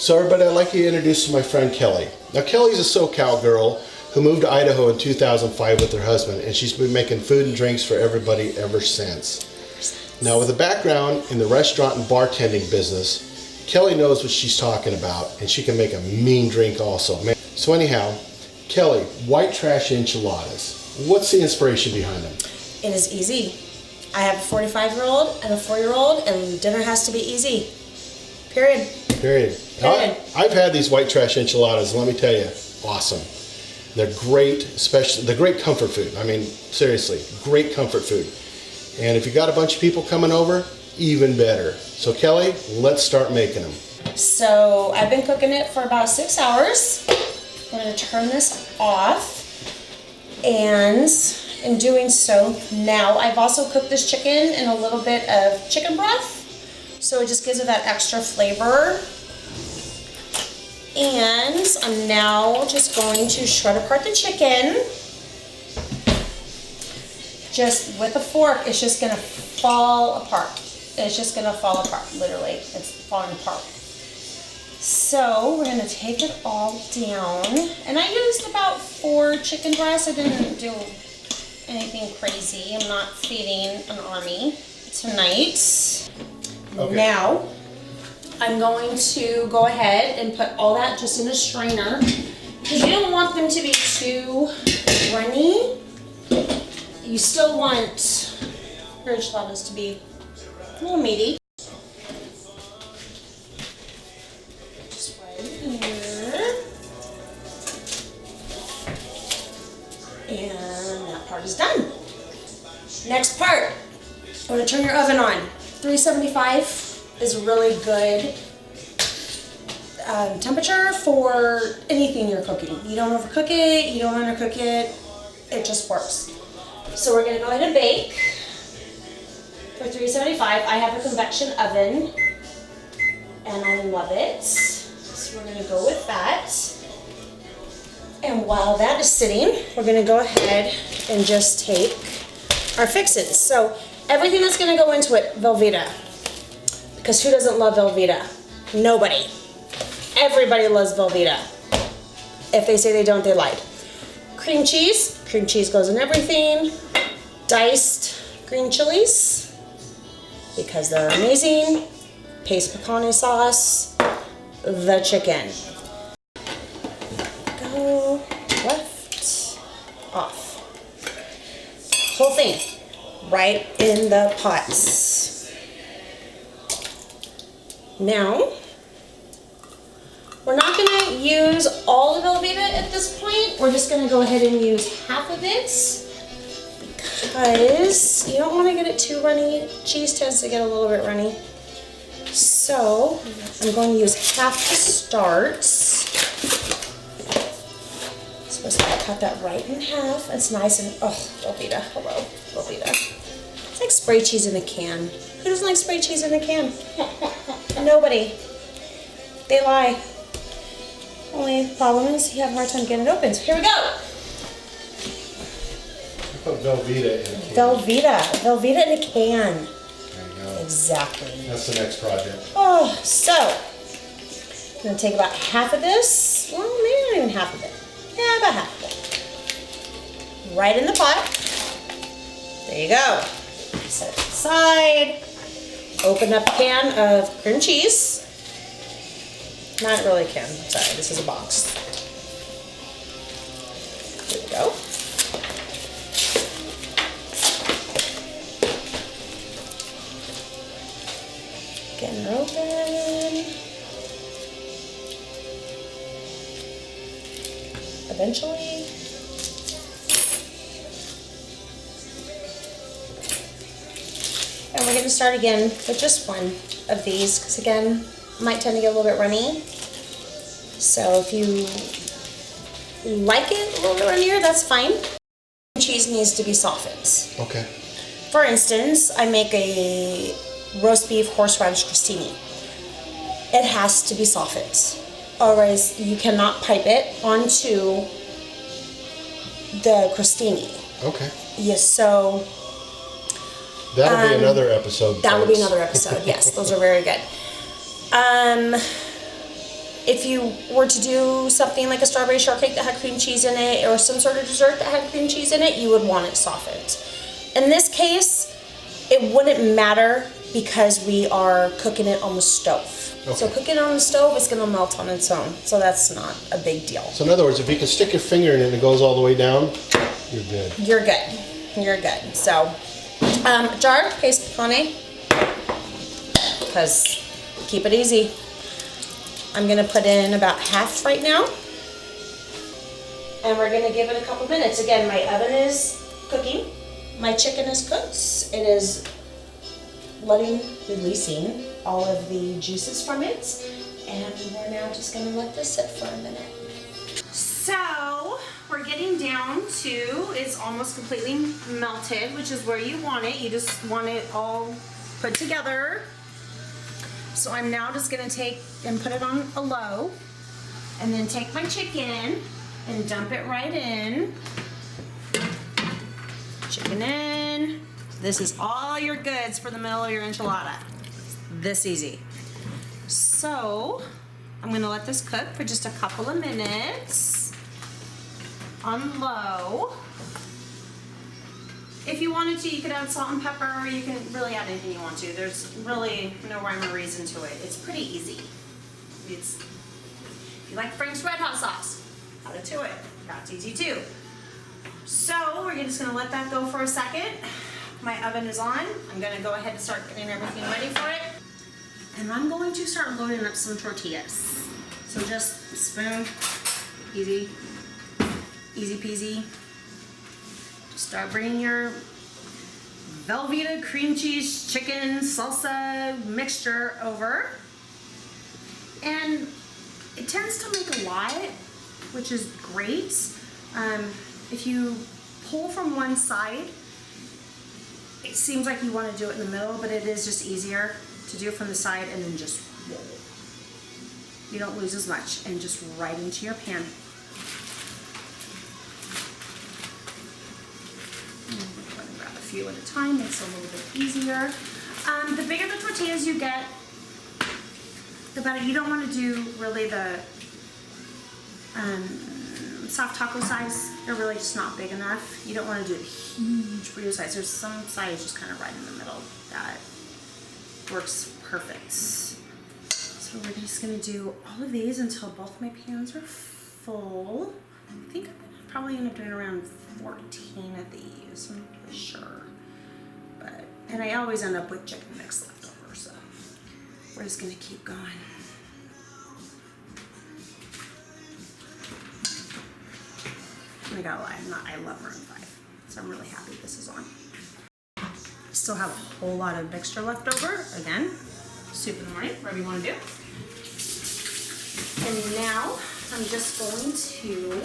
So everybody, I'd like to introduce my friend Kelly. Now Kelly's a SoCal girl who moved to Idaho in 2005 with her husband, and she's been making food and drinks for everybody ever since. Now with a background in the restaurant and bartending business, Kelly knows what she's talking about, and she can make a mean drink also. So anyhow, Kelly, White Trash Enchiladas. What's the inspiration behind them? It is easy. I have a 45-year-old and a 4-year-old, and dinner has to be easy. Period. Period. I've had these White Trash Enchiladas, let me tell you, awesome. They're great, especially, they're great comfort food. I mean, seriously, great comfort food. And if you got a bunch of people coming over, even better. So Kelly, let's start making them. So I've been cooking it for about 6 hours. I'm going to turn this off. And in doing so, now I've also cooked this chicken in a little bit of chicken broth. So it just gives it that extra flavor. And I'm now just going to shred apart the chicken. Just with a fork, it's just gonna fall apart. It's just gonna fall apart, literally. It's falling apart. So we're gonna take it all down. And I used about 4 chicken breasts. I didn't do anything crazy. I'm not feeding an army tonight. Okay. Now, I'm going to go ahead and put all that just in a strainer because you don't want them to be too runny. You still want your enchiladas to be a little meaty. Just right here. And that part is done. Next part, I'm going to turn your oven on. 375 is really good temperature for anything you're cooking. You don't overcook it, you don't undercook it, it just works. So we're gonna go ahead and bake for 375. I have a convection oven and I love it. So we're gonna go with that. And while that is sitting, we're gonna go ahead and just take our fixins. So everything that's gonna go into it, Velveeta. Because who doesn't love Velveeta? Nobody. Everybody loves Velveeta. If they say they don't, they lied. Cream cheese. Cream cheese goes in everything. Diced green chilies, because they're amazing. Paste picante sauce. The chicken. Go left, off. Whole thing right in the pots. Now, we're not going to use all of Velveeta at this point. We're just going to go ahead and use half of it because you don't want to get it too runny. Cheese tends to get a little bit runny. So, I'm going to use half to start. Supposed to cut that right in half. It's nice and, oh, Velveeta. Hello, Velveeta. It's like spray cheese in a can. Who doesn't like spray cheese in a can? Nobody. They lie. Only problem is you have a hard time getting it open. So here we go. Put Velveeta in a can. Velveeta in a can. There you go. Exactly. That's the next project. Oh, so I'm gonna take about half of this. Well, maybe not even half of it. Yeah, about half of it. Right in the pot. There you go. Set it aside. Open up a can of cream cheese. Not really a can, sorry, this is a box. There we go. Getting her open. Eventually. And we're going to start again with just one of these because again, might tend to get a little bit runny. So if you like it a little bit runnier, that's fine. Cheese needs to be softened. Okay. For instance, I make a roast beef horseradish crostini. It has to be softened. Otherwise, you cannot pipe it onto the crostini. Okay. Yes, so that'll be another episode. That will be another episode, yes. Those are very good. If you were to do something like a strawberry shortcake that had cream cheese in it, or some sort of dessert that had cream cheese in it, you would want it softened. In this case, it wouldn't matter because we are cooking it on the stove. Okay. So cooking it on the stove, it's gonna melt on its own. So that's not a big deal. So in other words, if you can stick your finger in it and it goes all the way down, you're good. You're good. You're good. So, jar, paste picante, because keep it easy. I'm gonna put in about half right now. And we're gonna give it a couple minutes. Again, my oven is cooking. My chicken is cooked. It is releasing all of the juices from it. And we're now just gonna let this sit for a minute. So, we're getting down to, it's almost completely melted, which is where you want it. You just want it all put together. So I'm now just gonna take and put it on a low, and then take my chicken and dump it right in. Chicken in. This is all your goods for the middle of your enchilada. This easy. So I'm gonna let this cook for just a couple of minutes on low. If you wanted to, you could add salt and pepper, or you can really add anything you want to. There's really no rhyme or reason to it. It's pretty easy. If you like Frank's Red Hot sauce, add it to it. That's easy too. So we're just gonna let that go for a second. My oven is on. I'm gonna go ahead and start getting everything ready for it. And I'm going to start loading up some tortillas. So just spoon, easy, easy peasy. Start bringing your Velveeta cream cheese chicken salsa mixture over. And it tends to make a lot, which is great. If you pull from one side, it seems like you want to do it in the middle, but it is just easier to do it from the side and then just roll. You don't lose as much, and just right into your pan. A few at a time, makes it a little bit easier. The bigger the tortillas you get, the better. You don't want to do really the soft taco size. They're really just not big enough. You don't want to do a huge burrito size. There's some size just kind of right in the middle that works perfect. So we're just going to do all of these until both my pans are full. I think I'm going to probably end up doing around 14 of these, I'm not really sure. And I always end up with chicken mix left over, so we're just gonna keep going. I gotta lie, I love room 5, so I'm really happy this is on. Still have a whole lot of mixture left over. Again, soup in the morning, whatever you wanna do. And now I'm just going to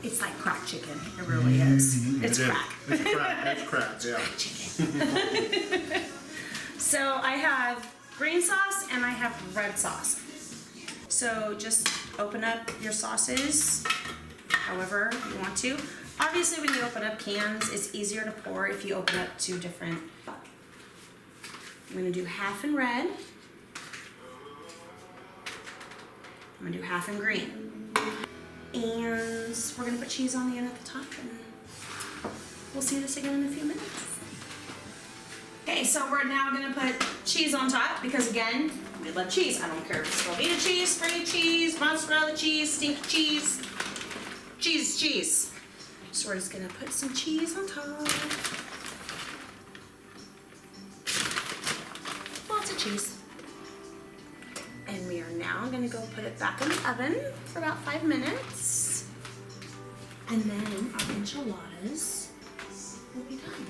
it's like crack chicken. It really is. It's crack. It's crack. It's crack. Yeah. Chicken. So I have green sauce and I have red sauce. So just open up your sauces however you want to. Obviously, when you open up cans, it's easier to pour if you open up 2 different. I'm gonna do half in red. I'm gonna do half in green. And we're gonna put cheese on the end at the top, and we'll see this again in a few minutes. Okay, so we're now gonna put cheese on top because again, we love cheese. I don't care if it's Velveeta cheese, spring cheese, mozzarella cheese, stinky cheese. Cheese is cheese. So we're just gonna put some cheese on top. Lots of cheese. And we are now gonna go put it back in the oven for about 5 minutes. And then our enchiladas will be done.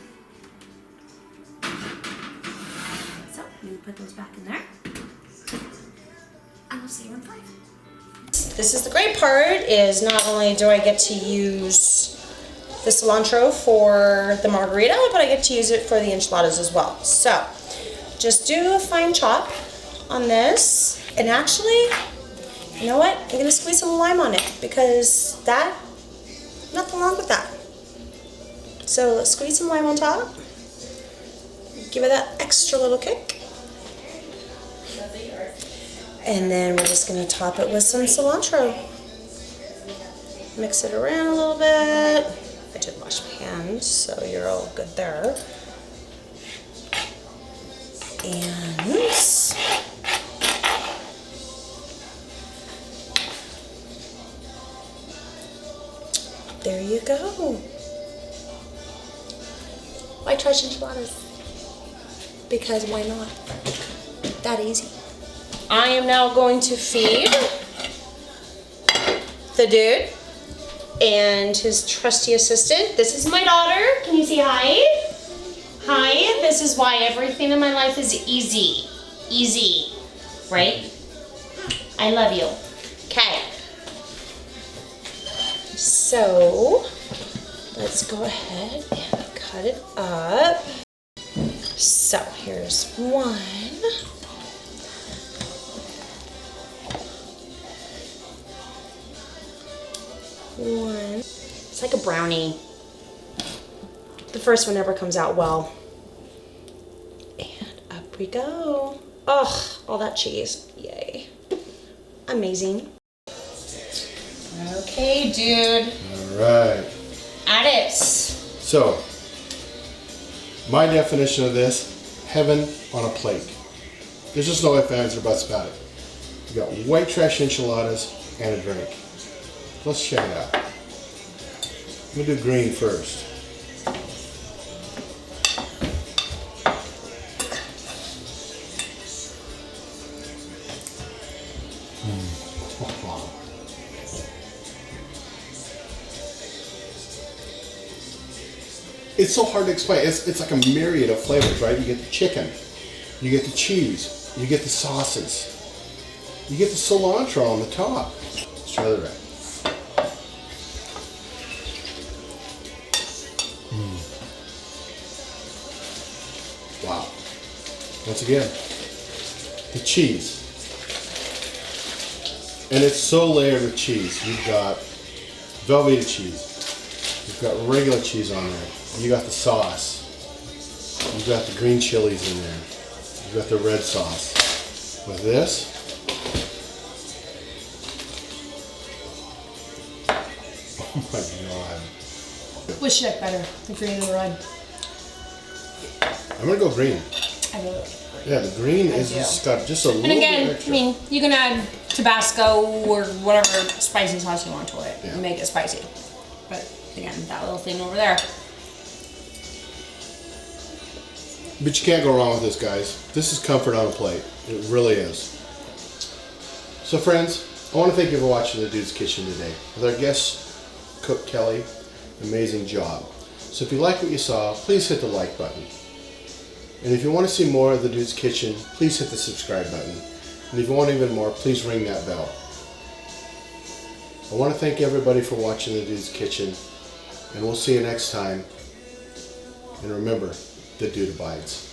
So I'm gonna put those back in there. And we'll see you in 5. This is the great part, is not only do I get to use the cilantro for the margarita, but I get to use it for the enchiladas as well. So just do a fine chop on this. And actually, you know what? I'm gonna squeeze some lime on it because nothing wrong with that. So let's squeeze some lime on top. Give it that extra little kick. And then we're just gonna top it with some cilantro. Mix it around a little bit. I did wash my hands, so you're all good there. And there you go. White Trash Enchiladas. Because why not? That easy. I am now going to feed the dude and his trusty assistant. This is my daughter. Can you say hi? Hi. This is why everything in my life is easy. Easy. Right? I love you. Okay. So, let's go ahead and cut it up. So, here's one. It's like a brownie. The first one never comes out well. And up we go. Ugh, all that cheese. Yay. Amazing. Okay, dude. All right. At it. So, my definition of this, heaven on a plate. There's just no ifs, ands, or buts about it. You got white trash enchiladas and a drink. Let's check it out. I'm gonna do green first. It's so hard to explain. It's like a myriad of flavors, right? You get the chicken, you get the cheese, you get the sauces, you get the cilantro on the top. Let's try the red. Wow. Once again, the cheese. And it's so layered with cheese. You've got Velveeta cheese. You've got regular cheese on there. You got the sauce. You've got the green chilies in there. You've got the red sauce. With this, oh my God. Which you like better, the green or the red? I'm gonna go green. I really like green. Yeah, the green is do. just got just a little And again, bit extra. I mean, you can add Tabasco or whatever spicy sauce you want to it Yeah. and make it spicy. But again, that little thing over there. But you can't go wrong with this, guys. This is comfort on a plate. It really is. So friends, I want to thank you for watching The Dude's Kitchen today. With our guest cook, Kelly, amazing job. So if you like what you saw, please hit the like button. And if you want to see more of The Dude's Kitchen, please hit the subscribe button. And if you want even more, please ring that bell. I want to thank everybody for watching The Dude's Kitchen. And we'll see you next time. And remember, the dude abides.